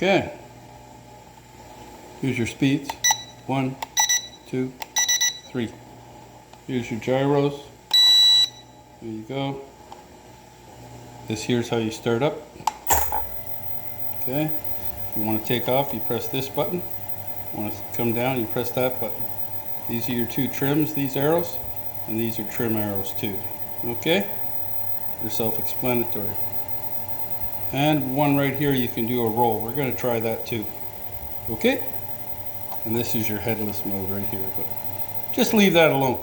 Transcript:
Okay. Here's your speeds. 1, 2, 3. Here's your gyros. There you go. This here's how you start up. Okay. If you want to take off, you press this button. If you want to come down, you press that button. These are your two trims, these arrows, and these are trim arrows too. Okay? They're self-explanatory. And one right here, you can do a roll. We're going to try that too. Okay? And this is your headless mode right here, but just leave that alone.